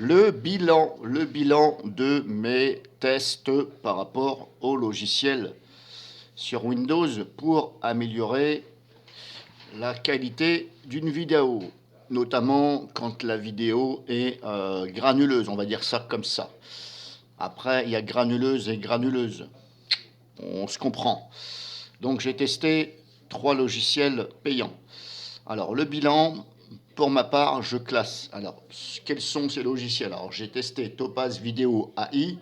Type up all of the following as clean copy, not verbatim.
Le bilan de mes tests par rapport au logiciel sur Windows pour améliorer la qualité d'une vidéo, notamment quand la vidéo est granuleuse, on va dire ça comme ça. Après, il y a granuleuse et granuleuse, on se comprend. Donc j'ai testé 3 logiciels payants. Alors le bilan, pour ma part, je classe. Alors, quels sont ces logiciels? Alors, j'ai testé Topaz Video AI,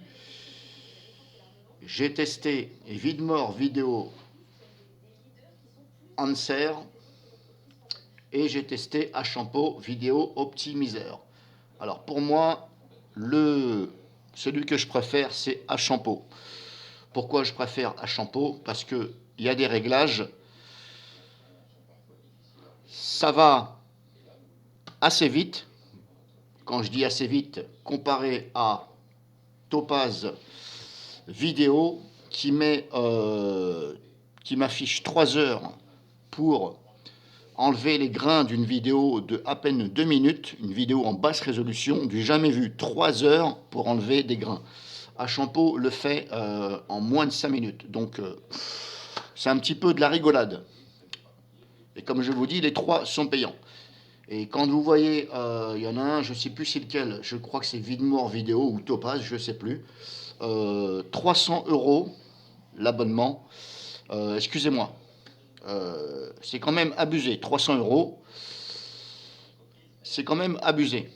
j'ai testé Vidmore Video Answer et j'ai testé Achampo Video Optimizer. Alors, pour moi, celui que je préfère, c'est Achampo. Pourquoi je préfère Achampo? Parce qu'il y a des réglages. Ça va assez vite. Quand je dis assez vite, comparé à Topaz Vidéo qui m'affiche 3 heures pour enlever les grains d'une vidéo de à peine 2 minutes, une vidéo en basse résolution, du jamais vu, 3 heures pour enlever des grains. Achampo le fait en moins de 5 minutes. Donc c'est un petit peu de la rigolade. Et comme je vous dis, les 3 sont payants. Et quand vous voyez, il y en a un, je ne sais plus c'est lequel, je crois que c'est Vidmore Vidéo ou Topaz, je ne sais plus. 300 € l'abonnement. Excusez-moi. C'est quand même abusé. 300 €. C'est quand même abusé.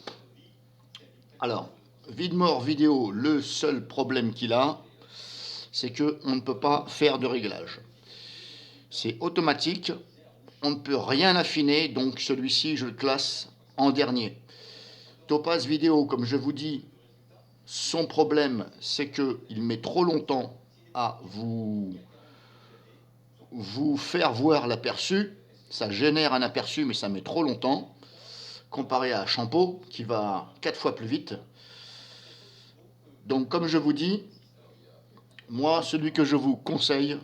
Alors, Vidmore Vidéo, le seul problème qu'il a, c'est qu'on ne peut pas faire de réglage. C'est automatique. On ne peut rien affiner, donc celui-ci, je le classe en dernier. Topaz Vidéo, comme je vous dis, son problème, c'est qu'il met trop longtemps à vous faire voir l'aperçu. Ça génère un aperçu, mais ça met trop longtemps, comparé à Achampo, qui va 4 fois plus vite. Donc, comme je vous dis, moi, celui que je vous conseille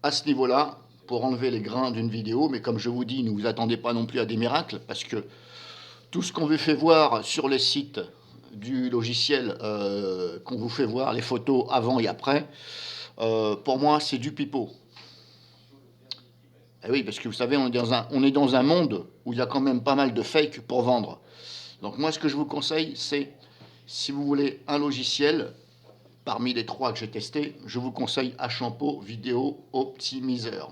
à ce niveau-là, pour enlever les grains d'une vidéo, mais comme je vous dis, ne vous attendez pas non plus à des miracles, parce que tout ce qu'on vous fait voir sur les sites du logiciel, qu'on vous fait voir les photos avant et après, pour moi, c'est du pipeau. Eh oui, parce que vous savez, on est dans un monde où il y a quand même pas mal de fake pour vendre. Donc moi, ce que je vous conseille, c'est, si vous voulez un logiciel, parmi les 3 que j'ai testés, je vous conseille Achampo Video Optimizer.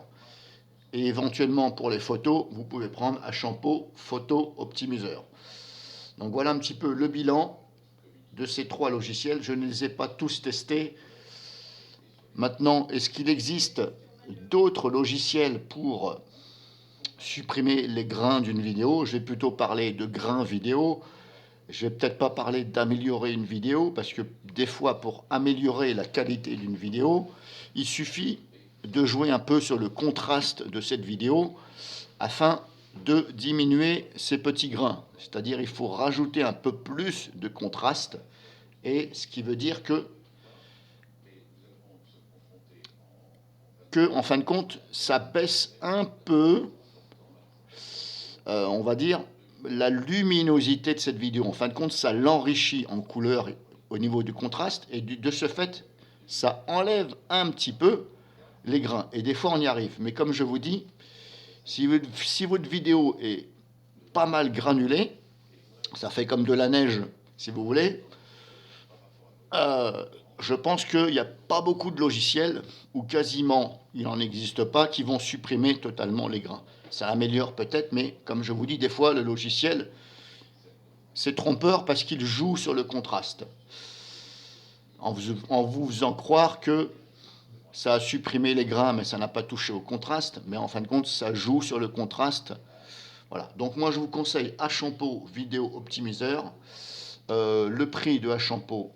Et éventuellement, pour les photos, vous pouvez prendre Achampo Photo Optimizer. Donc voilà un petit peu le bilan de ces 3 logiciels. Je ne les ai pas tous testés. Maintenant, est-ce qu'il existe d'autres logiciels pour supprimer les grains d'une vidéo? Je vais plutôt parler de grains vidéo. Je vais peut-être pas parler d'améliorer une vidéo, parce que des fois, pour améliorer la qualité d'une vidéo, il suffit de jouer un peu sur le contraste de cette vidéo afin de diminuer ces petits grains. C'est-à-dire il faut rajouter un peu plus de contraste, et ce qui veut dire que en fin de compte, ça baisse un peu, on va dire, la luminosité de cette vidéo. En fin de compte, ça l'enrichit en couleur au niveau du contraste, et de ce fait, ça enlève un petit peu les grains. Et des fois, on y arrive. Mais comme je vous dis, si votre vidéo est pas mal granulée, ça fait comme de la neige, si vous voulez, je pense qu'il n'y a pas beaucoup de logiciels, ou quasiment il n'en existe pas, qui vont supprimer totalement les grains. Ça améliore peut-être, mais comme je vous dis, des fois, le logiciel, c'est trompeur parce qu'il joue sur le contraste, en vous faisant croire que ça a supprimé les grains, mais ça n'a pas touché au contraste. Mais en fin de compte, ça joue sur le contraste. Voilà. Donc moi, je vous conseille Achampo Video Optimizer. Le prix de Achampo,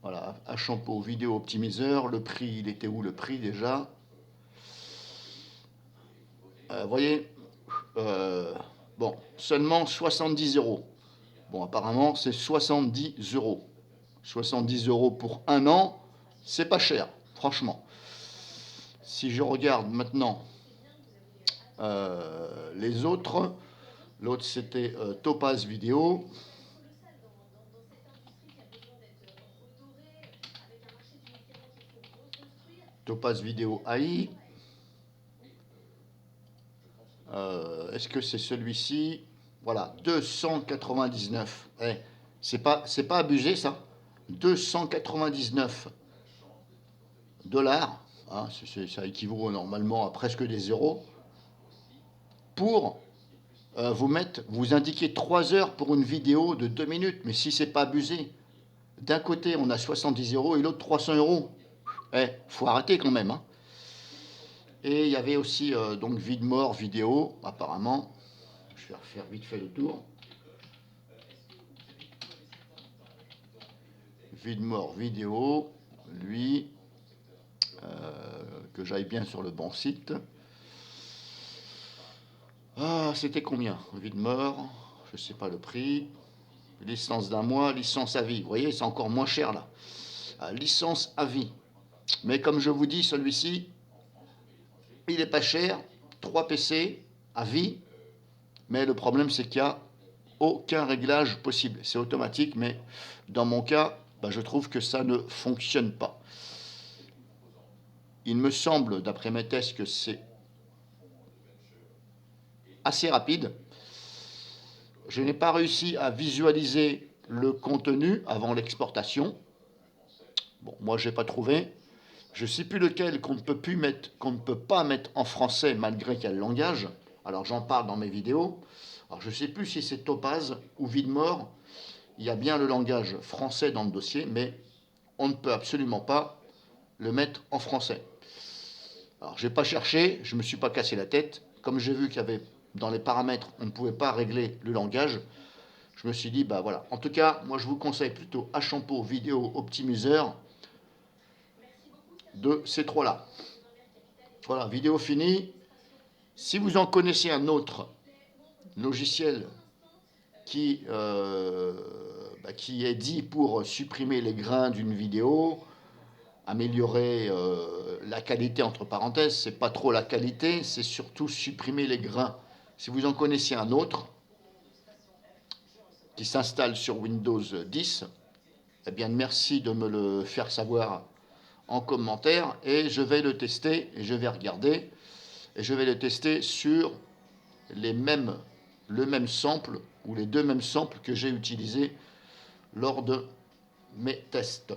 voilà, Achampo Video Optimizer. Le prix, il était où le prix déjà? Vous voyez, bon, seulement 70 €. Bon, apparemment, c'est 70 €. 70 € pour un an, c'est pas cher, franchement. Si je regarde maintenant les autres. L'autre, c'était Topaz Vidéo. Topaz Vidéo AI. Est-ce que c'est celui-ci? Voilà, 299. Eh, c'est pas abusé, ça? 299 dollars. Hein, ça équivaut normalement à presque des euros. Pour vous indiquer 3 heures pour une vidéo de 2 minutes. Mais si c'est pas abusé, d'un côté on a 70 euros et l'autre 300 euros. Eh, faut arrêter quand même. Hein. Et il y avait aussi donc Vidmore vidéo, apparemment. Je vais refaire vite fait le tour. Vidmore vidéo, lui, que j'aille bien sur le bon site. Ah, c'était combien? Vidmore, je sais pas le prix. Licence d'un mois, licence à vie. Vous voyez, c'est encore moins cher là. Licence à vie. Mais comme je vous dis, celui-ci, il est pas cher. 3 PC à vie. Mais le problème, c'est qu'il n'y a aucun réglage possible. C'est automatique, mais dans mon cas, je trouve que ça ne fonctionne pas. Il me semble, d'après mes tests, que c'est assez rapide. Je n'ai pas réussi à visualiser le contenu avant l'exportation. Bon, moi, je n'ai pas trouvé. Je ne sais plus lequel qu'on ne peut pas mettre en français malgré qu'il y a le langage. Alors, j'en parle dans mes vidéos. Alors, je ne sais plus si c'est Topaz ou Vidmore. Il y a bien le langage français dans le dossier, mais on ne peut absolument pas le mettre en français. Alors, je n'ai pas cherché, je ne me suis pas cassé la tête. Comme j'ai vu qu'il y avait dans les paramètres, on ne pouvait pas régler le langage, je me suis dit, voilà. En tout cas, moi, je vous conseille plutôt Achampo Vidéo Optimiseur de ces trois-là. Voilà, vidéo finie. Si vous en connaissez un autre logiciel qui est dit pour supprimer les grains d'une vidéo, améliorer la qualité, entre parenthèses, c'est pas trop la qualité, c'est surtout supprimer les grains. Si vous en connaissez un autre qui s'installe sur Windows 10, eh bien merci de me le faire savoir en commentaire et je vais le tester et je vais regarder et je vais le tester sur le même sample ou les deux mêmes samples que j'ai utilisés lors de mes tests.